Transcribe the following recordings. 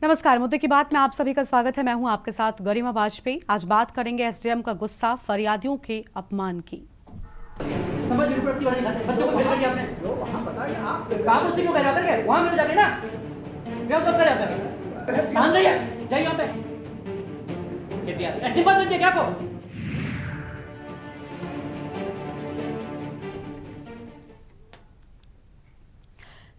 नमस्कार, मुद्दे की बात में आप सभी का स्वागत है। मैं हूं आपके साथ गरिमा वाजपेयी। आज बात करेंगे एसडीएम का गुस्सा, फरियादियों के अपमान की। समझ बिल्कुल रखती वाली बात है। बच्चों को भेज दिया आपने जो वहां बताया आप काम उसी को कह जाकर के वहां मिल जाके ना क्या कब कर जाकर शांत रहिए जाइए वहां पे ये दिया एस्टिमेट दीजिए क्या को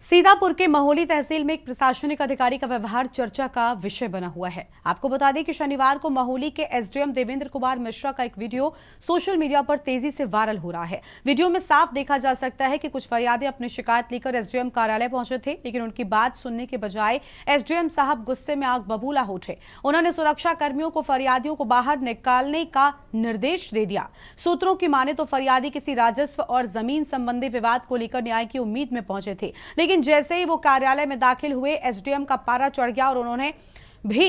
सीतापुर के महोली तहसील में एक प्रशासनिक अधिकारी का व्यवहार चर्चा का विषय बना हुआ है। आपको बता दें कि शनिवार को महोली के एसडीएम देवेंद्र कुमार मिश्रा का एक वीडियो सोशल मीडिया पर तेजी से वायरल हो रहा है। वीडियो में साफ देखा जा सकता है कि कुछ फरियादी अपनी शिकायत लेकर एसडीएम कार्यालय पहुंचे थे, लेकिन उनकी बात सुनने के बजाय एसडीएम साहब गुस्से में आग बबूला हो उठे। उन्होंने सुरक्षा कर्मियों को फरियादियों को बाहर निकालने का निर्देश दे दिया। सूत्रों की माने तो फरियादी किसी राजस्व और जमीन संबंधी विवाद को लेकर न्याय की उम्मीद में पहुंचे थे, लेकिन जैसे ही वो कार्यालय में दाखिल हुए एसडीएम का पारा चढ़ गया और उन्होंने भी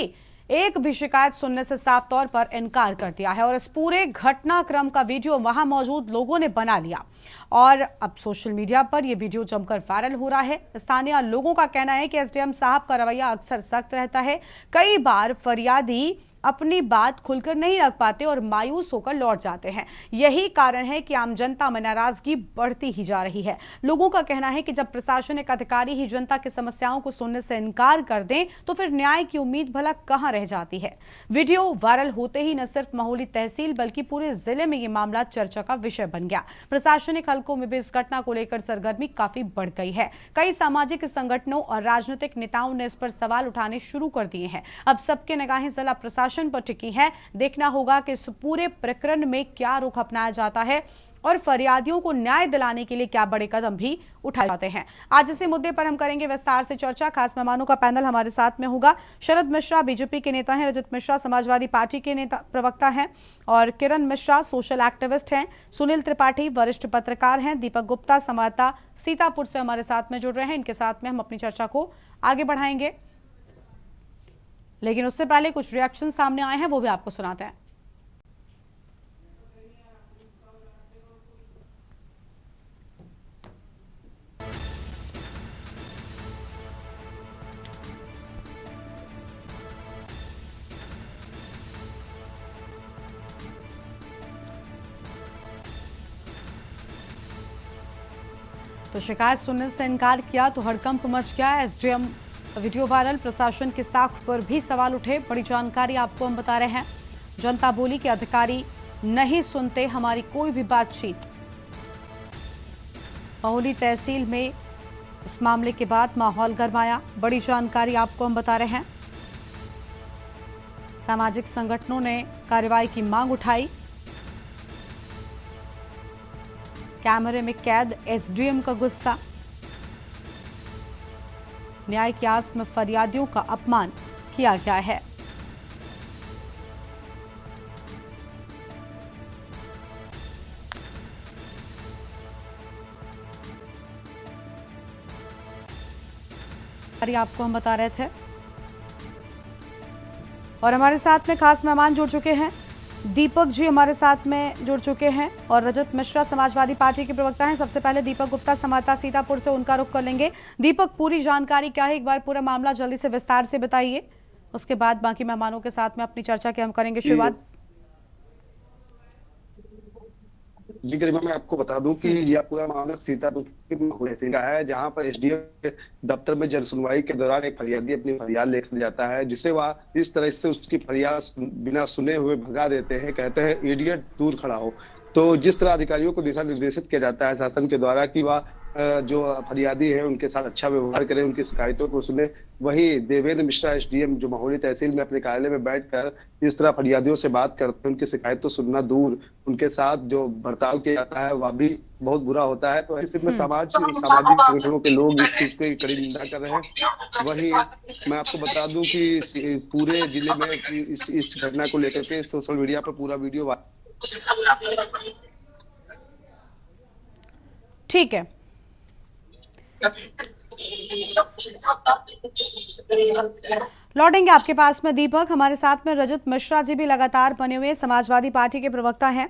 एक भी शिकायत सुनने से साफ तौर पर इनकार कर दिया है। और इस पूरे घटनाक्रम का वीडियो वहां मौजूद लोगों ने बना लिया और अब सोशल मीडिया पर यह वीडियो जमकर वायरल हो रहा है। स्थानीय लोगों का कहना है कि एसडीएम साहब का रवैया अक्सर सख्त रहता है। कई बार फरियादी अपनी बात खुलकर नहीं रख पाते और मायूस होकर लौट जाते हैं। यही कारण है कि आम जनता में नाराजगी बढ़ती ही जा रही है। लोगों का कहना है कि जब प्रशासनिक अधिकारी ही जनता की समस्याओं को सुनने से इनकार कर दें तो फिर न्याय की उम्मीद भला कहां रह जाती है। वीडियो वायरल होते ही न सिर्फ महोली तहसील बल्कि पूरे जिले में यह मामला चर्चा का विषय बन गया। प्रशासनिक हलकों में भी इस घटना को लेकर सरगर्मी काफी बढ़ गई है। कई सामाजिक संगठनों और राजनीतिक नेताओं ने इस पर सवाल उठाने शुरू कर दिए हैं। अब सबके निगाहें जिला प्रशासन पर टिकी है। देखना होगा कि इस पूरे प्रकरण में क्या रुख अपनाया जाता है और फरियादियों को न्याय दिलाने के लिए क्या बड़े कदम भी उठाए जाते हैं। आज इसी मुद्दे पर हम करेंगे विस्तार से चर्चा। खास मेहमानों का पैनल हमारे साथ में होगा। शरद मिश्रा बीजेपी के नेता हैं, रजत मिश्रा समाजवादी पार्टी के नेता प्रवक्ता हैं और किरण मिश्रा सोशल एक्टिविस्ट हैं, सुनील त्रिपाठी वरिष्ठ पत्रकार हैं, दीपक गुप्ता संवाददाता सीतापुर से हमारे साथ में जुड़ रहे हैं। इनके साथ में हम अपनी चर्चा को आगे बढ़ाएंगे, लेकिन उससे पहले कुछ रिएक्शन सामने आए हैं, वो भी आपको सुनाते हैं। तो शिकायत सुनने से इनकार किया तो हड़कंप मच गया। एसडीएम वीडियो वायरल, प्रशासन की साख पर भी सवाल उठे। बड़ी जानकारी आपको हम बता रहे हैं। जनता बोली कि अधिकारी नहीं सुनते हमारी कोई भी बातचीत। महोली तहसील में इस मामले के बाद माहौल गरमाया। बड़ी जानकारी आपको हम बता रहे हैं। सामाजिक संगठनों ने कार्रवाई की मांग उठाई। कैमरे में कैद एसडीएम का गुस्सा, न्याय की आस में फरियादियों का अपमान किया गया है। आपको हम बता रहे थे और हमारे साथ में खास मेहमान जुड़ चुके हैं। दीपक जी हमारे साथ में जुड़ चुके हैं और रजत मिश्रा समाजवादी पार्टी के प्रवक्ता हैं। सबसे पहले दीपक गुप्ता संवाददाता सीतापुर से, उनका रुख कर लेंगे। दीपक, पूरी जानकारी क्या है, एक बार पूरा मामला जल्दी से विस्तार से बताइए, उसके बाद बाकी मेहमानों के साथ में अपनी चर्चा की हम करेंगे शुरुआत। जी गरिमा, मैं आपको बता दूं कि यह पूरा मामला सीतापुर का है, जहां पर एसडीएम दफ्तर में जन सुनवाई के दौरान एक फरियादी अपनी फरियाद लेकर जाता है, जिसे वह इस तरह से उसकी फरियाद बिना सुने हुए भगा देते हैं। कहते हैं इडियट, दूर खड़ा हो। तो जिस तरह अधिकारियों को दिशा निर्देशित किया जाता है शासन के द्वारा कि वह जो फरियादी है उनके साथ अच्छा व्यवहार करें, उनकी शिकायतों को सुने, वही देवेंद्र मिश्रा एसडीएम जो महोली तहसील में अपने कार्यालय में बैठकर इस तरह फरियादियों से बात करते हैं, उनकी शिकायत तो सुनना दूर, उनके साथ जो बर्ताव किया जाता है वह भी बहुत बुरा होता है। तो ऐसे में सामाजिक संगठनों के लोग इस चीज की कड़ी निंदा कर रहे हैं। वही मैं आपको बता दूं कि पूरे जिले में इस घटना को लेकर के सोशल मीडिया पर पूरा वीडियो। ठीक है, लौटेंगे आपके पास में दीपक। हमारे साथ में रजत मिश्रा जी भी लगातार बने हुए समाजवादी पार्टी के प्रवक्ता हैं।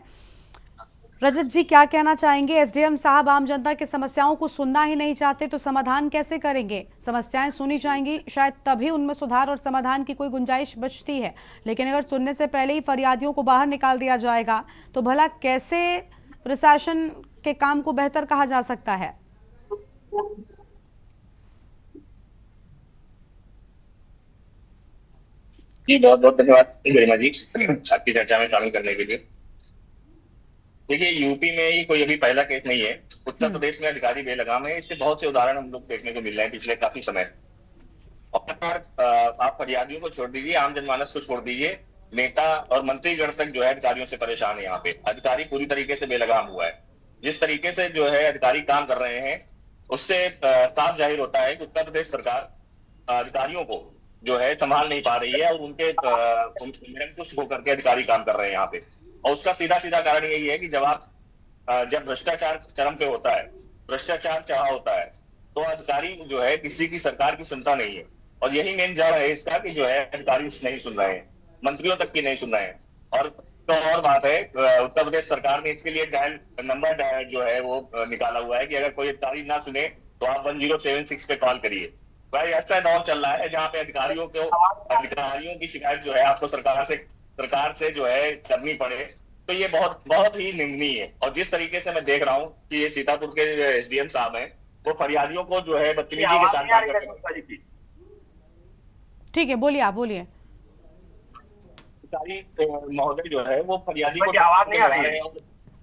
रजत जी, क्या कहना चाहेंगे? एसडीएम साहब आम जनता की समस्याओं को सुनना ही नहीं चाहते तो समाधान कैसे करेंगे? समस्याएं सुनी जाएंगी, शायद तभी उनमें सुधार और समाधान की कोई गुंजाइश बचती है, लेकिन अगर सुनने से पहले ही फरियादियों को बाहर निकाल दिया जाएगा तो भला कैसे प्रशासन के काम को बेहतर कहा जा सकता है? जी बहुत बहुत धन्यवाद गरिमा जी आपकी चर्चा में शामिल करने के लिए। देखिए, यूपी में ही कोई अभी पहला केस नहीं है। उत्तर प्रदेश में अधिकारी बेलगाम है, इसके बहुत से उदाहरण हम लोग देखने को मिल रहे हैं पिछले काफी समय। और आप फरियादियों को छोड़ दीजिए, आम जनमानस को छोड़ दीजिए, नेता और मंत्रीगण तक जो है अधिकारियों से परेशान है। यहाँ पे अधिकारी पूरी तरीके से बेलगाम हुआ है। जिस तरीके से जो है अधिकारी काम कर रहे हैं उससे साफ जाहिर होता है कि उत्तर प्रदेश सरकार अधिकारियों को जो है संभाल नहीं पा रही है और उनके निरंकुश होकर के अधिकारी काम कर रहे हैं यहाँ पे। और उसका सीधा सीधा कारण यही है कि जब भ्रष्टाचार चरम पे होता है, भ्रष्टाचार चढ़ा होता है, तो अधिकारी जो है किसी की सरकार की सुनता नहीं है। और यही मेन जड़ है इसका कि जो है अधिकारी नहीं सुन रहे हैं, मंत्रियों तक की नहीं सुन रहे हैं। और तो और बात है, उत्तर प्रदेश सरकार ने इसके लिए डायल नंबर जो है वो निकाला हुआ है कि अगर कोई अधिकारी ना सुने तो आप 1076 पे कॉल करिए। भाई ऐसा दौर चल रहा है जहाँ पे अधिकारियों की शिकायत जो है आपको सरकार से जो है करनी पड़े, तो ये बहुत बहुत ही निंदनीय है। और जिस तरीके से मैं देख रहा हूँ कि ये सीतापुर के एसडीएम साहब हैं, वो फरियादियों को जो है बदतमीजी के साथ काम करते हैं। ठीक है, बोलिए, आप बोलिए। अधिकारी महोदय जो है वो फरियादी को आवाज नहीं आ रही है,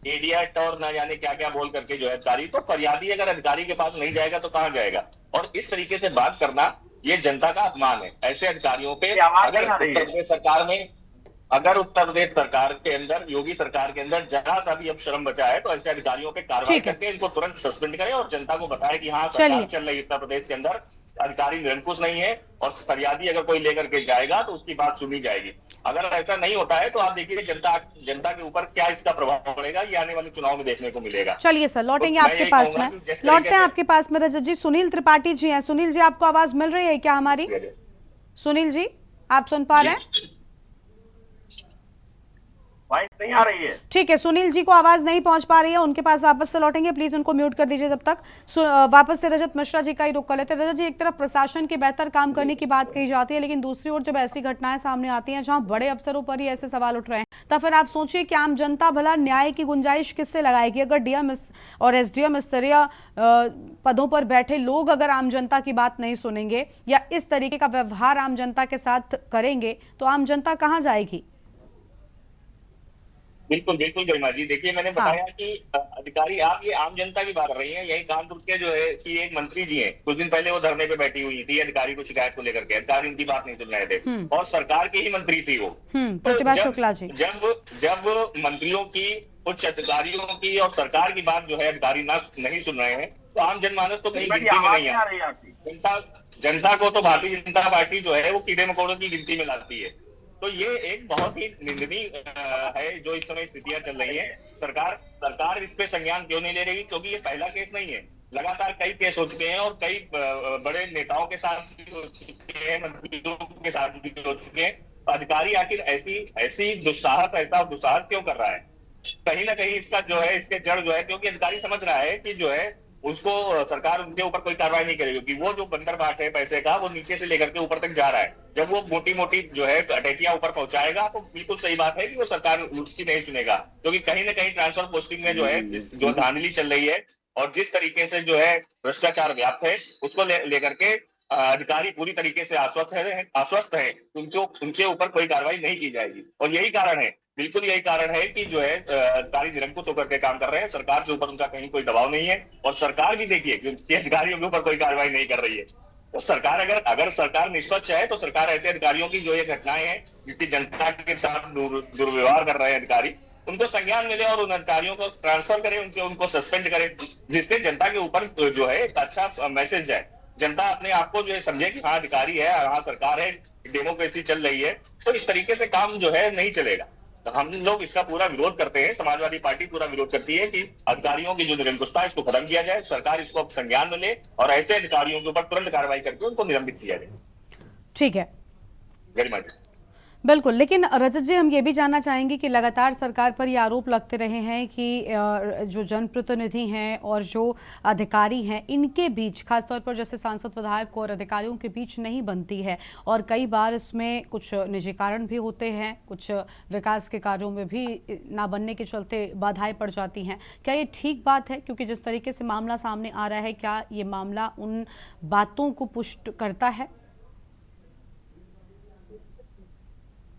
इडियट और ना जाने क्या क्या बोल करके जो है अधिकारी, तो फरियादी अगर अधिकारी के पास नहीं जाएगा तो कहाँ जाएगा? और इस तरीके से बात करना ये जनता का अपमान है। ऐसे अधिकारियों पे अगर उत्तर प्रदेश सरकार के अंदर, योगी सरकार के अंदर जरा सा भी अब शर्म बचा है तो ऐसे अधिकारियों पे कार्रवाई करके इनको तुरंत सस्पेंड करें और जनता को बताए कि हाँ सरकार चल रही है उत्तर प्रदेश के अंदर, अधिकारी निरंकुश नहीं है और फरियादी अगर कोई लेकर के जाएगा तो उसकी बात सुनी जाएगी। अगर ऐसा नहीं होता है तो आप देखिए जनता के ऊपर क्या इसका प्रभाव पड़ेगा, ये आने वाले चुनाव में देखने को मिलेगा। चलिए सर, लौटेंगे आपके पास में, लौटते हैं आपके पास में। रजत जी, सुनील त्रिपाठी जी हैं। सुनील जी, आपको आवाज मिल रही है क्या हमारी? सुनील जी, आप सुन पा रहे हैं? वाइस नहीं आ रही है। ठीक है, सुनील जी को आवाज नहीं पहुंच पा रही है, उनके पास वापस से लौटेंगे। प्लीज उनको म्यूट कर दीजिए जब तक। वापस से रजत मिश्रा जी का ही रुख कर लेते हैं। रजत जी, एक तरफ प्रशासन के बेहतर काम करने की बात कही जाती है, लेकिन दूसरी ओर जब ऐसी घटनाएं सामने आती हैं जहां बड़े अफसरों पर ही ऐसे सवाल उठ रहे हैं, तो फिर आप सोचिए कि आम जनता भला न्याय की गुंजाइश किससे लगाएगी? अगर डीएम और एसडीएम स्तरीय पदों पर बैठे लोग अगर आम जनता की बात नहीं सुनेंगे या इस तरीके का व्यवहार आम जनता के साथ करेंगे तो आम जनता कहाँ जाएगी? बिल्कुल बिल्कुल गरिमा जी, देखिए मैंने बताया कि अधिकारी, आप ये आम जनता की बात कर रही हैं। यही कानपुर के जो है कि एक मंत्री जी हैं, कुछ दिन पहले वो धरने पे बैठी हुई थी अधिकारी को शिकायत को लेकर के। अधिकारी उनकी बात नहीं सुन रहे थे और सरकार की ही मंत्री थी वो, प्रतिभा शुक्ला जी। जब मंत्रियों की, उच्च अधिकारियों की और सरकार की बात जो है अधिकारी नहीं सुन रहे हैं तो आम जनमानस तो कहीं गिनती में नहीं है। जनता को तो भारतीय जनता पार्टी जो है वो कीड़े मकोड़ों की गिनती में लाती है। तो ये एक बहुत ही निंदनीय है जो इस समय स्थितियां चल रही हैं। सरकार इस पे संज्ञान क्यों नहीं ले रही? क्योंकि ये पहला केस नहीं है, लगातार कई केस हो चुके हैं और कई बड़े नेताओं के साथ भी हो चुके हैं, मंत्रियों के साथ भी हो चुके हैं। अधिकारी आखिर ऐसा दुस्साहस क्यों कर रहा है? कहीं ना कहीं इसका जो है, इसके जड़ जो है, क्योंकि अधिकारी समझ रहा है कि जो है उसको सरकार उनके ऊपर कोई कार्रवाई नहीं करेगी, क्योंकि वो जो बंदर बाट है पैसे का, वो नीचे से लेकर के ऊपर तक जा रहा है। जब वो मोटी मोटी जो है अटैचियां ऊपर पहुंचाएगा तो बिल्कुल सही बात है कि वो सरकार उसकी नहीं सुनेगा, क्योंकि कहीं ना कहीं ट्रांसफर पोस्टिंग में जो है जो धांधली चल रही है और जिस तरीके से जो है भ्रष्टाचार व्याप्त है, उसको लेकर के अधिकारी पूरी तरीके से आश्वस्त है, उनके ऊपर कोई कार्रवाई नहीं की जाएगी। और यही कारण है, बिल्कुल यही कारण है कि जो है अधिकारी निरंकुश होकर के काम कर रहे हैं। सरकार के ऊपर उनका कहीं कोई दबाव नहीं है और सरकार भी देखिए कि अधिकारियों के ऊपर कोई कार्रवाई नहीं कर रही है। तो सरकार अगर सरकार निष्पक्ष है तो सरकार ऐसे अधिकारियों की जो ये घटनाएं हैं जिनकी जनता के साथ दुर्व्यवहार कर रहे हैं अधिकारी, उनको संज्ञान मिले और उन अधिकारियों को ट्रांसफर करे, उनको सस्पेंड करे, जिससे जनता के ऊपर जो है एक अच्छा मैसेज जाए। जनता अपने आप को जो है समझे कि हाँ अधिकारी है, हाँ सरकार है, डेमोक्रेसी चल रही है। तो इस तरीके से काम जो है नहीं चलेगा। तो हम लोग इसका पूरा विरोध करते हैं, समाजवादी पार्टी पूरा विरोध करती है कि अधिकारियों की जो निरंकुशता है इसको खत्म किया जाए, सरकार इसको संज्ञान में ले और ऐसे अधिकारियों के ऊपर तुरंत कार्रवाई करके उनको निलंबित किया जाए। ठीक है गरिमा जी। बिल्कुल, लेकिन रजत जी हम ये भी जानना चाहेंगे कि लगातार सरकार पर ये आरोप लगते रहे हैं कि जो जनप्रतिनिधि हैं और जो अधिकारी हैं इनके बीच, खासतौर पर जैसे सांसद विधायक और अधिकारियों के बीच नहीं बनती है और कई बार इसमें कुछ निजी कारण भी होते हैं, कुछ विकास के कार्यों में भी ना बनने के चलते बाधाएं पड़ जाती हैं। क्या ये ठीक बात है? क्योंकि जिस तरीके से मामला सामने आ रहा है, क्या ये मामला उन बातों को पुष्ट करता है?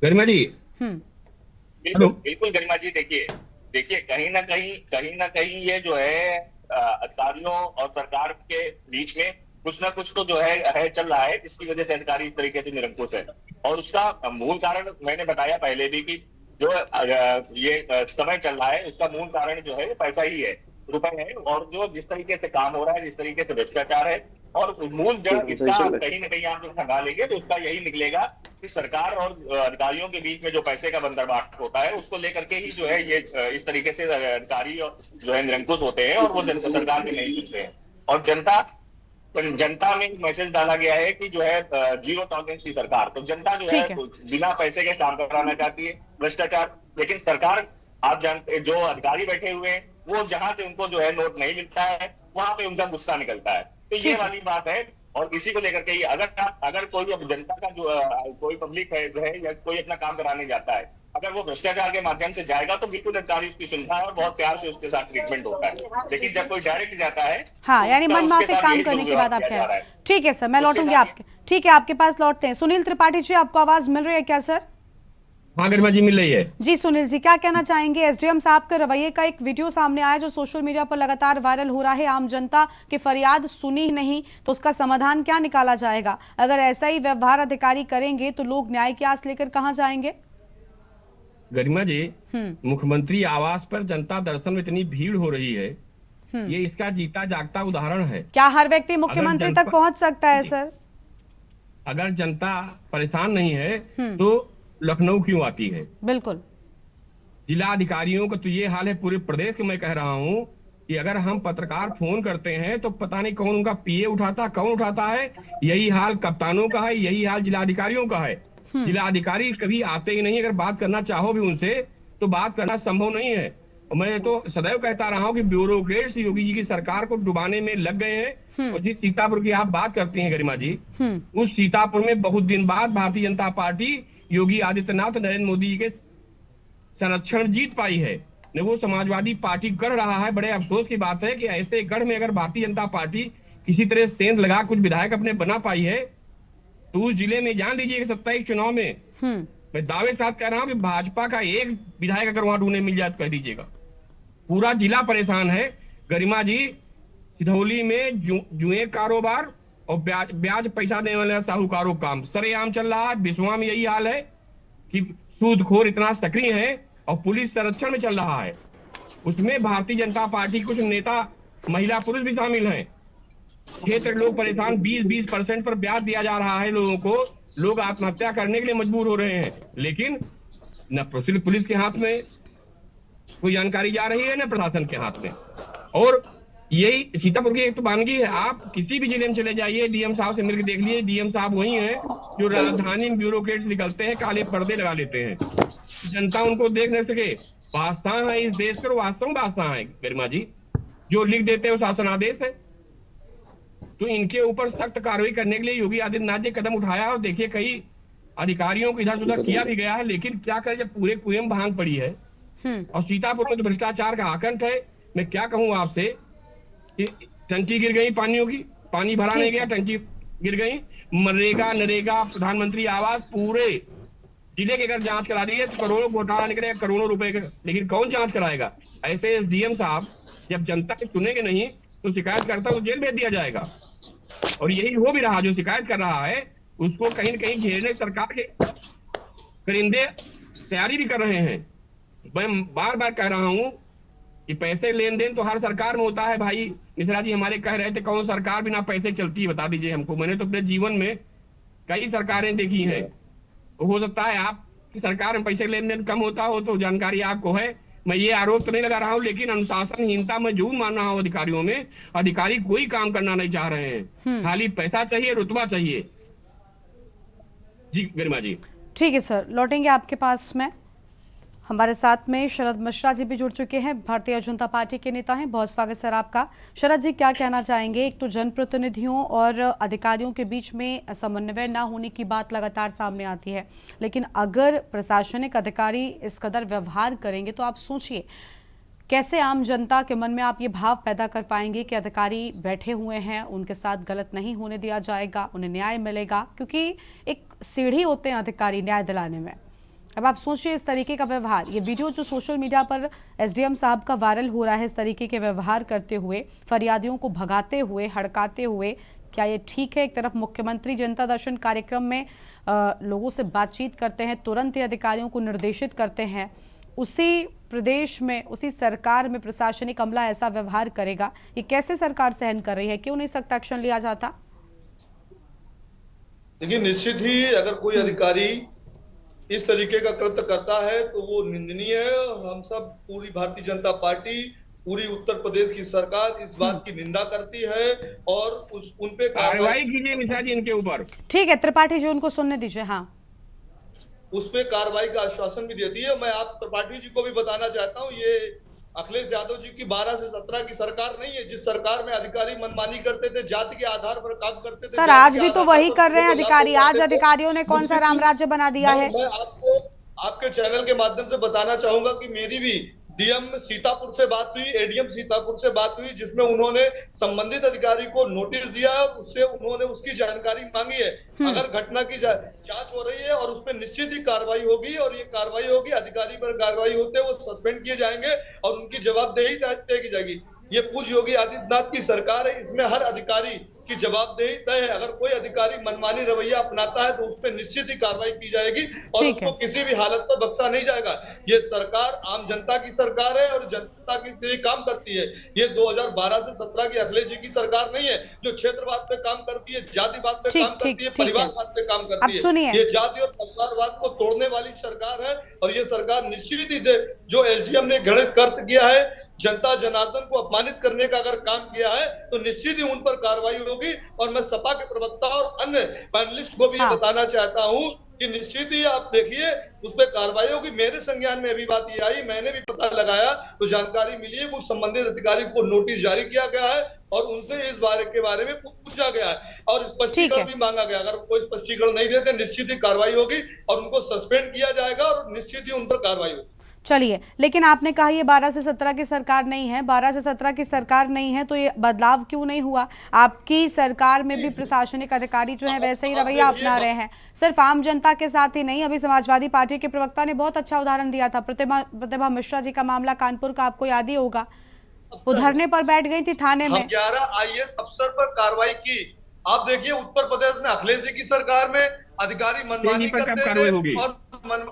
गरिमा जी। बिल्कुल बिल्कुल गरिमा जी, देखिए कहीं ना कहीं ये जो है अधिकारियों और सरकार के बीच में कुछ ना कुछ तो जो है चल रहा है, जिसकी वजह से अधिकारी इस तरीके से निरंकुश है। और उसका मूल कारण मैंने बताया पहले भी कि जो ये समय चल रहा है उसका मूल कारण जो है पैसा ही है, रुपए है, और जो जिस तरीके से काम हो रहा है, जिस तरीके से भ्रष्टाचार है, और मूल जड़ इसका कहीं ना कहीं आप जब खंगा लेंगे तो उसका यही निकलेगा कि सरकार और अधिकारियों के बीच में जो पैसे का बंदरबाट होता है उसको लेकर के ही जो है ये इस तरीके से अधिकारी और जो है निरंकुश होते हैं और वो सरकार की नहीं सुनते हैं। और जनता में एक मैसेज डाला गया है कि जो है जीरो टॉलरेंस की सरकार, तो जनता जो है बिना पैसे के काम कराना चाहती है भ्रष्टाचार, लेकिन सरकार आप जानते जो अधिकारी बैठे हुए हैं वो जहां से उनको जो है नोट नहीं मिलता है वहां पे उनका गुस्सा निकलता है। तो ये वाली बात है, और इसी को लेकर के ही अगर कोई अब जनता का जो कोई पब्लिक है जो है या कोई अपना काम कराने जाता है, अगर वो भ्रष्टाचार के माध्यम से जाएगा तो बिल्कुल अधिकारी उसकी सुनता है और बहुत प्यार से उसके साथ ट्रीटमेंट होता है। लेकिन जब कोई डायरेक्ट जाता है, हाँ, यानी मनमाफिक काम करने की बात आप कह रहे हैं। ठीक है सर, मैं लौटूंगी आपके, ठीक है आपके पास लौटते हैं। सुनील त्रिपाठी जी, आपको आवाज मिल रही है क्या सर? हाँ गरिमा जी, मिल रही है जी। सुनील जी, क्या कहना चाहेंगे? एसडीएम साहब के रवैये का एक वीडियो सामने आया जो सोशल मीडिया पर लगातार वायरल हो रहा है। आम जनता की फरियाद सुनी ही नहीं तो उसका समाधान क्या निकाला जाएगा? अगर ऐसा ही व्यवहार अधिकारी करेंगे तो लोग न्याय की आस लेकर कहां जाएंगे? गरिमा जी, मुख्यमंत्री आवास पर जनता दर्शन में इतनी भीड़ हो रही है, ये इसका जीता जागता उदाहरण है। क्या हर व्यक्ति मुख्यमंत्री तक पहुंच सकता है सर? अगर जनता परेशान नहीं है तो लखनऊ क्यों आती है? बिल्कुल। जिला अधिकारियों का तो ये हाल है पूरे प्रदेश के। मैं कह रहा हूँ कि अगर हम पत्रकार फोन करते हैं तो पता नहीं कौन उनका पीए उठाता, कौन उठाता है। यही हाल कप्तानों का है, यही हाल जिला अधिकारियों का है। जिला अधिकारी कभी आते ही नहीं। अगर बात करना चाहो भी उनसे तो बात करना संभव नहीं है। और मैं तो सदैव कहता रहा हूँ कि ब्यूरोक्रेट्स योगी जी की सरकार को डुबाने में लग गए हैं। और जिस सीतापुर की आप बात करती हैं गरिमा जी, उस सीतापुर में बहुत दिन बाद भारतीय जनता पार्टी योगी आदित्यनाथ नरेंद्र मोदी जी के संरक्षण जीत पाई है। न वो समाजवादी पार्टी गढ़ रहा है। बड़े अफसोस की बात है कि ऐसे गढ़ में अगर भारतीय जनता पार्टी किसी तरह सेंध लगा कुछ विधायक अपने बना पाई है तो उस जिले में जान लीजिए 27 चुनाव में मैं दावे के साथ कह रहा हूं कि भाजपा का एक विधायक अगर वहां ढूंढने मिल जाए तो कह दीजिएगा। पूरा जिला परेशान है गरिमा जी। सिधौली में जुए कारोबार और ब्याज पैसा देने वाले साहूकारों का काम सरेआम चल रहा है। बिस्वा में यही हाल है कि सूदखोर इतना सक्रिय है और पुलिस संरक्षण में चल रहा है। उसमें भारतीय जनता पार्टी कुछ नेता महिला पुरुष भी शामिल हैं। क्षेत्र लोग परेशान, 20% पर ब्याज दिया जा रहा है लोगों को। लोग आत्महत्या करने के लिए मजबूर हो रहे हैं, लेकिन न पुलिस के हाथ में कोई जानकारी जा रही है न प्रशासन के हाथ में। और यही सीतापुर की एक तो वानगी है। आप किसी भी जिले में चले जाइए, डीएम साहब से मिलकर देख लीजिए, डीएम साहब वही हैं जो राजधानी में ब्यूरोक्रेट्स निकलते हैं, काले पर्दे लगा लेते हैं, जनता उनको देख नहीं सके। बादशाह है इस देश के, वास्तव में बादशाह है गरिमा जी। जो लिख देते हैं वो शासनादेश है। तो इनके ऊपर सख्त कार्रवाई करने के लिए योगी आदित्यनाथ जी कदम उठाया और देखिए कई अधिकारियों को इधर से उधर किया भी गया है। लेकिन क्या करें जब पूरे कुएं में भांग पड़ी है और सीतापुर में तो भ्रष्टाचार का आकंठ है। मैं क्या कहूँ आपसे, टंकी गिर गई पानियों की, पानी भरा नहीं गया, टंकी गिर गई। मनरेगा, नरेगा, प्रधानमंत्री आवास पूरे जिले की अगर जांच करा दी है तो करोड़ों घोटाला निकलेगा, करोड़ों रुपए का। लेकिन कौन जांच कराएगा? ऐसे डीएम साहब जब जनता के सुनेंगे नहीं तो शिकायत करता तो जेल भेज दिया जाएगा। और यही हो भी रहा, जो शिकायत कर रहा है उसको कहीं न कहीं घेरने सरकार के करिंदे तैयारी भी कर रहे हैं। मैं बार बार कह रहा हूं कि पैसे लेन देन तो हर सरकार में होता है भाई। मिश्रा जी हमारे कह रहे थे कौन सरकार बिना पैसे चलती है, बता दीजिए हमको। मैंने तो अपने जीवन में कई सरकारें देखी हैं। हो सकता है आपकी सरकार में पैसे लेन देन कम होता हो तो जानकारी आपको है। मैं ये आरोप तो नहीं लगा रहा हूँ, लेकिन अनुशासनहीनता में जरूर मान रहा हूँ अधिकारियों में। अधिकारी कोई काम करना नहीं चाह रहे हैं, खाली पैसा चाहिए, रुतबा चाहिए। जी गरिमा जी। ठीक है सर, लौटेंगे आपके पास में। हमारे साथ में शरद मिश्रा जी भी जुड़ चुके हैं, भारतीय जनता पार्टी के नेता हैं। बहुत स्वागत सर आपका। शरद जी, क्या कहना चाहेंगे? एक तो जनप्रतिनिधियों और अधिकारियों के बीच में समन्वय ना होने की बात लगातार सामने आती है, लेकिन अगर प्रशासनिक अधिकारी इस कदर व्यवहार करेंगे तो आप सोचिए कैसे आम जनता के मन में आप ये भाव पैदा कर पाएंगे कि अधिकारी बैठे हुए हैं, उनके साथ गलत नहीं होने दिया जाएगा, उन्हें न्याय मिलेगा, क्योंकि एक सीढ़ी होते हैं अधिकारी न्याय दिलाने में। अब आप सोचिए इस तरीके का व्यवहार, ये वीडियो जो सोशल मीडिया पर एसडीएम साहब का वायरल हो रहा है, इस तरीके के व्यवहार करते हुए, फरियादियों को भगाते हुए, हड़काते हुए, क्या ये ठीक है? एक तरफ मुख्यमंत्री जनता दर्शन कार्यक्रम में लोगों से बातचीत करते हैं, तुरंत ही अधिकारियों को निर्देशित करते हैं, उसी प्रदेश में, उसी सरकार में प्रशासनिक अमला ऐसा व्यवहार करेगा, ये कैसे सरकार सहन कर रही है? क्यों नहीं सख्त एक्शन लिया जाता? देखिए, निश्चित ही अगर कोई अधिकारी इस तरीके का कृत्य करता है तो वो निंदनीय है, और हम सब, पूरी भारतीय जनता पार्टी, पूरी उत्तर प्रदेश की सरकार इस बात की निंदा करती है और उन पे कार्रवाई कीजिए निशा जी इनके ऊपर। ठीक है, त्रिपाठी जी उनको सुनने दीजिए। हाँ, उस पे कार्रवाई का आश्वासन भी देती है। मैं आप त्रिपाठी जी को भी बताना चाहता हूँ, ये अखिलेश यादव जी की 12 से 17 की सरकार नहीं है, जिस सरकार में अधिकारी मनमानी करते थे, जाति के आधार पर काम करते थे। सर आज भी तो वही कर रहे हैं अधिकारी। आज अधिकारियों ने कौन सा रामराज्य बना दिया है? मैं आपको आपके चैनल के माध्यम से बताना चाहूंगा कि मेरी भी डीएम सीतापुर से बात हुई, एडीएम सीतापुर से बात हुई, जिसमें उन्होंने संबंधित अधिकारी को नोटिस दिया है, उससे उन्होंने उसकी जानकारी मांगी है। अगर घटना की जांच हो रही है और उस पर निश्चित ही कार्रवाई होगी, और ये कार्रवाई होगी, अधिकारी पर कार्रवाई होते वो सस्पेंड किए जाएंगे और उनकी जवाबदेही तय की जाएगी। ये पूज्य योगी आदित्यनाथ की सरकार है, इसमें हर अधिकारी की जवाबदेही तय है। अगर कोई अधिकारी मनमानी रवैया अपनाता है तो उस पर निश्चित ही कार्रवाई की जाएगी और उसको किसी भी हालत पर बख्शा नहीं जाएगा। ये सरकार आम जनता की सरकार है और जनता की से काम करती है। ये 2012 से 17 की अखिलेश जी की सरकार नहीं है, जो क्षेत्रवाद पे काम करती है, जातिवाद पे काम करती है, परिवारवाद पे काम करती है। ये जाति और परिवारवाद को तोड़ने वाली सरकार है और ये सरकार निश्चित ही जो एसडीएम ने घृणित कृत्य किया है, जनता जनार्दन को अपमानित करने का अगर काम किया है तो निश्चित ही उन पर कार्रवाई होगी। और मैं सपा के प्रवक्ता और अन्य पैनलिस्ट को भी बताना चाहता हूं कि निश्चित ही आप देखिए उस पर कार्रवाई होगी। मेरे संज्ञान में अभी बात ये आई, मैंने भी पता लगाया तो जानकारी मिली है कुछ संबंधित अधिकारी को नोटिस जारी किया गया है और उनसे इस के बारे में पूछा गया है और स्पष्टीकरण भी मांगा गया। अगर कोई स्पष्टीकरण नहीं देते निश्चित ही कार्रवाई होगी और उनको सस्पेंड किया जाएगा और निश्चित ही उन पर कार्रवाई होगी। चलिए, लेकिन आपने कहा ये 12 से 17 की सरकार नहीं है। 12 से 17 की सरकार नहीं है तो ये बदलाव क्यों नहीं हुआ? आपकी सरकार में भी प्रशासनिक अधिकारी जो है वैसे ही रवैया अपना रहे हैं, सिर्फ आम जनता के साथ ही नहीं। अभी समाजवादी पार्टी के प्रवक्ता ने बहुत अच्छा उदाहरण दिया था, प्रतिभा मिश्रा जी का मामला कानपुर का, आपको याद ही होगा। वो धरने पर बैठ गई थी थाने में, 11 आईएएस अफसर पर कार्रवाई की। आप देखिए उत्तर प्रदेश में अखिलेश जी की सरकार में अधिकारी मनमानी करते थे और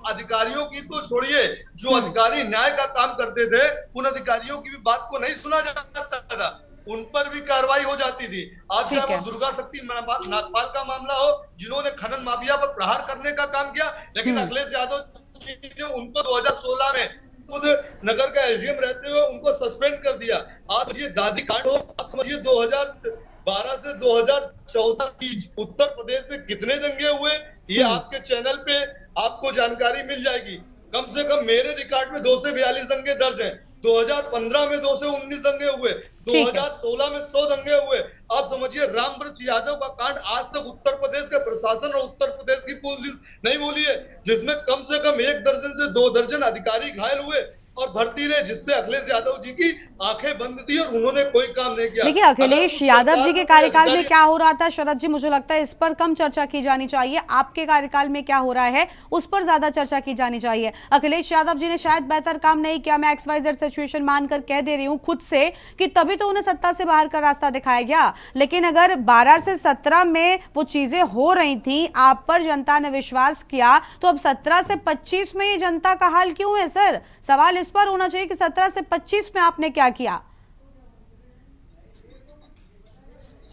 अधिकारियों की तो छोड़िए, जो अधिकारी न्याय का काम करते थे उन अधिकारियों की भी बात को नहीं सुना जाता था, उन पर भी कार्रवाई हो जाती थी। आज चाहे वो दुर्गा शक्ति नागपाल का मामला हो, जिन्होंने खनन माफिया पर प्रहार करने का काम किया, लेकिन अखिलेश यादव जी उनको 2016 में खुद नगर का एसडीएम रहते हुए उनको सस्पेंड कर दिया। आज ये दादी कांड हो, ये 2012 से 2014 की उत्तर प्रदेश में कितने दंगे हुए, ये आपके चैनल पे आपको जानकारी मिल जाएगी। कम से कम मेरे रिकॉर्ड में 2 से 42 दंगे दर्ज हैं। 2015 में 2 से 19 दंगे हुए, 2016 में 100 दंगे हुए। आप समझिए रामवृक्ष यादव का कांड आज तक उत्तर प्रदेश के प्रशासन और उत्तर प्रदेश की पुलिस नहीं बोली है, जिसमें कम से कम 1 दर्जन से 2 दर्जन अधिकारी घायल हुए और भर्ती रहे, जिसपे अखिलेश यादव जी की आंखें बंद थी और उन्होंने कोई काम नहीं किया। देखिए अखिलेश यादव जी के कार्यकाल में क्या हो रहा था शरद जी, मुझे लगता है इस पर कम चर्चा की जानी चाहिए। आपके कार्यकाल में क्या हो रहा है उस पर ज्यादा चर्चा की जानी चाहिए। अखिलेश यादव जी ने शायद बेहतर काम नहीं किया, मैं XYZ सिचुएशन मानकर कह दे रही हूँ खुद से, कि तभी तो उन्हें सत्ता से बाहर का रास्ता दिखाया गया। लेकिन अगर 12 से 17 में वो चीजें हो रही थी, आप पर जनता ने विश्वास किया, तो अब 17 से 25 में ये जनता का हाल क्यों है? सर सवाल इस पर होना चाहिए कि 17 से 25 में आपने क्या किया?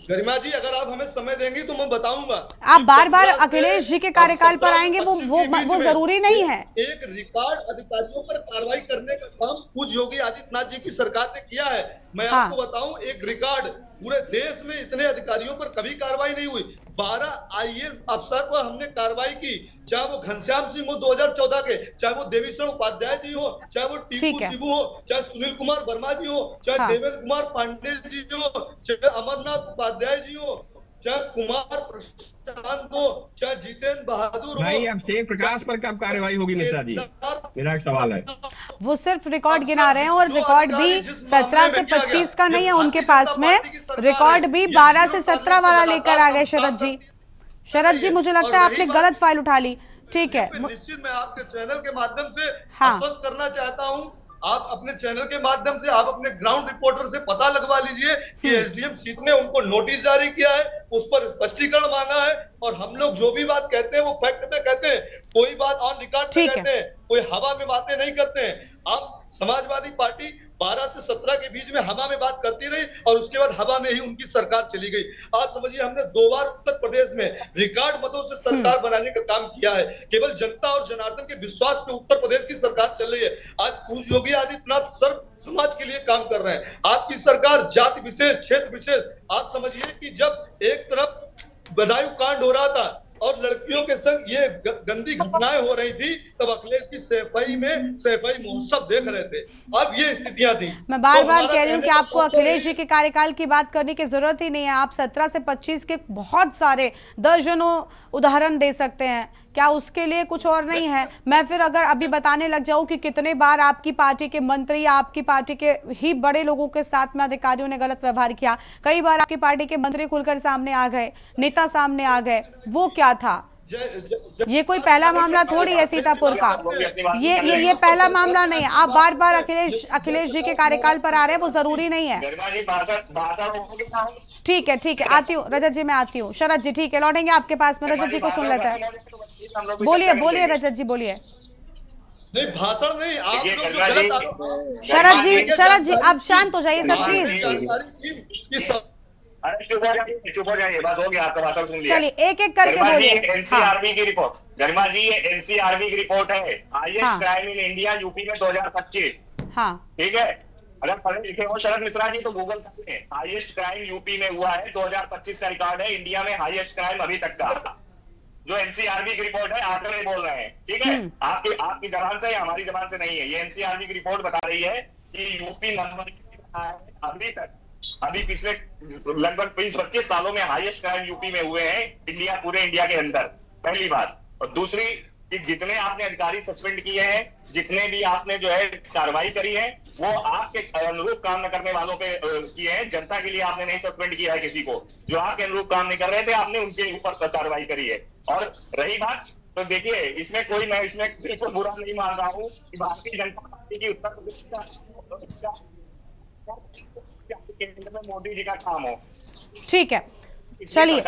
गरिमा जी अगर आप हमें समय देंगी तो मैं बताऊंगा। आप बार बार अखिलेश जी के कार्यकाल पर आएंगे, वो जरूरी नहीं है। एक रिकॉर्ड अधिकारियों पर कार्रवाई करने का काम पूज्य योगी आदित्यनाथ जी की सरकार ने किया है। मैं आपको बताऊं, एक रिकॉर्ड पूरे देश में इतने अधिकारियों पर कभी कार्रवाई नहीं हुई। 12 आईएएस अफसर पर हमने कार्रवाई की, चाहे वो घनश्याम सिंह हो 2014 के, चाहे वो देवीशरण उपाध्याय जी हो, चाहे वो टीपू शिबू हो, चाहे सुनील कुमार वर्मा जी हो, चाहे देवेंद्र कुमार पांडे जी हो, चाहे अमरनाथ उपाध्याय जी हो, चाहे कुमार प्रशांत हो, चाहे जितेंद्र बहादुर हो। भाई अब शेख प्रकाश पर कब कार्रवाई होगी मिश्रा जी, मेरा एक सवाल है। वो सिर्फ रिकॉर्ड गिना रहे हैं और रिकॉर्ड भी 17 से 25 का नहीं है उनके पास में, रिकॉर्ड भी 12 से 17 वाला लेकर आ गए शरद जी। शरद जी मुझे लगता है आपने गलत फाइल उठा ली। ठीक है, निश्चित मैं आपके चैनल के माध्यम से हाँ। आश्वस्त करना चाहता हूं, आप अपने चैनल के माध्यम से आप अपने ग्राउंड रिपोर्टर से पता लगवा लीजिए कि एसडीएम सीट ने उनको नोटिस जारी किया है, उस पर स्पष्टीकरण मांगा है, और हम लोग जो भी बात कहते हैं वो फैक्ट पे कहते हैं, कोई बात ऑन रिकॉर्ड पे कहते हैं, कोई हवा में बातें नहीं करते हैं। अब समाजवादी पार्टी 12 से 17 के बीच में हवा में बात करती रही और उसके बाद हवा में ही उनकी सरकार चली गई। आज समझिए हमने 2 बार उत्तर प्रदेश में रिकॉर्ड मतों से सरकार बनाने का काम किया है। केवल जनता और जनार्दन के विश्वास पे उत्तर प्रदेश की सरकार चल रही है। आज योगी आदित्यनाथ सर्व समाज के लिए काम कर रहे हैं। आपकी सरकार जाति विशेष, क्षेत्र विशेष, आप समझिए कि जब एक तरफ बदायूं कांड हो रहा था और लड़कियों के संग ये गंदी घटनाएं हो रही थी, तब अखिलेश की सफाई महोत्सव देख रहे थे। अब ये स्थितियां थी। मैं बार बार कह रही हूँ कि आपको अखिलेश जी के कार्यकाल की बात करने की जरूरत ही नहीं है। आप 17 से 25 के बहुत सारे दर्जनों उदाहरण दे सकते हैं, क्या उसके लिए कुछ और नहीं है? मैं फिर अगर अभी बताने लग जाऊं कि कितने बार आपकी पार्टी के मंत्री या आपकी पार्टी के ही बड़े लोगों के साथ में अधिकारियों ने गलत व्यवहार किया, कई बार आपकी पार्टी के मंत्री खुलकर सामने आ गए, नेता सामने आ गए, वो क्या था? ये कोई पहला मामला थोड़ी है सीतापुर का, ये पहला मामला नहीं है। आप बार बार अखिलेश जी के कार्यकाल पर आ रहे हैं, वो जरूरी नहीं है। ठीक है, आती हूँ रजत जी, मैं आती हूँ। शरद जी ठीक है, लौटेंगे आपके पास में, रजत जी को सुन लेते हैं। बोलिए रजत जी, बोलिए। नहीं, भाषण नहीं, आप लोग शरद जी आप शांत हो जाइए सर प्लीज। अरे चुप हो जाइए, बस हो गया, आपका भाषण सुन लिया। चलिए एक एक करके बोलिए। एनसीआरबी की रिपोर्ट, गरिमा जी ये एनसीआरबी की रिपोर्ट है, highest crime in India UP में 2025। हाँ ठीक है, अगर पढ़े लिखे हो शरद मिश्रा जी तो गूगल कर लें, हाईएस्ट क्राइम यूपी में हुआ है, 2025 का रिकॉर्ड है इंडिया में हाईएस्ट क्राइम अभी तक का, जो एनसीआरबी की रिपोर्ट है, आंकड़े बोल रहे हैं। ठीक है, आपकी जबान से या हमारी जबान से नहीं है, ये एनसीआरबी की रिपोर्ट बता रही है कि यूपी नंबर अभी तक, अभी पिछले लगभग 20-25 सालों में हाईएस्ट क्राइम यूपी में हुए हैं इंडिया, पूरे इंडिया के अंदर, पहली बात। और दूसरी कि जितने आपने अधिकारी सस्पेंड किए हैं, जितने भी आपने जो है कार्रवाई करी है, वो आपके अनुरूप काम न करने वालों पे किए हैं, जनता के लिए आपने नहीं सस्पेंड किया है किसी को। जो आपके अनुरूप काम नहीं कर रहे थे आपने उनके ऊपर कार्रवाई करी है। और रही बात तो देखिए, इसमें कोई, मैं इसमें बिल्कुल बुरा नहीं मान रहा हूँ कि भारतीय जनता पार्टी की उत्तर प्रदेश केंद्र में मोदी जी का काम हो। ठीक है, चलिए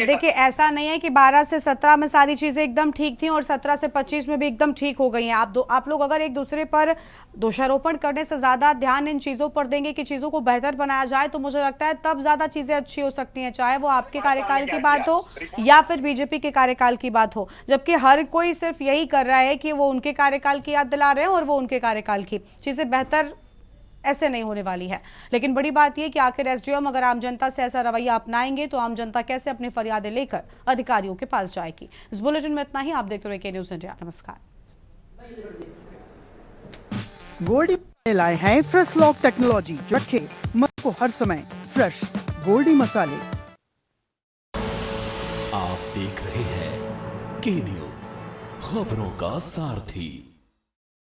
देखिए ऐसा नहीं है कि 12 से 17 में सारी चीजें एकदम ठीक थी और 17 से 25 में भी एकदम ठीक हो गई हैं। आप लोग अगर एक दूसरे पर दोषारोपण करने से ज्यादा ध्यान इन चीजों पर देंगे कि चीजों को बेहतर बनाया जाए, तो मुझे लगता है तब ज्यादा चीजें अच्छी हो सकती हैं, चाहे वो आपके कार्यकाल की बात हो या फिर बीजेपी के कार्यकाल की बात हो। जबकि हर कोई सिर्फ यही कर रहा है कि वो उनके कार्यकाल की याद दिला रहे हैं और वो उनके कार्यकाल की चीजें बेहतर ऐसे नहीं होने वाली है। लेकिन बड़ी बात यह कि आखिर एसडीएम अगर आम जनता से ऐसा रवैया अपनाएंगे तो आम जनता कैसे अपनी फरियादें लेकर अधिकारियों के पास जाएगी। इस बुलेटिन में इतना ही। आप देखते रहिए के न्यूज़ इंडिया। नमस्कार। गोल्डी लाए हैं फ्रेश लॉक टेक्नोलॉजी, जो रखे मन को हर समय फ्रेश। गोल्डी मसाले। आप देख रहे हैं के न्यूज़, खबरों का सारथी।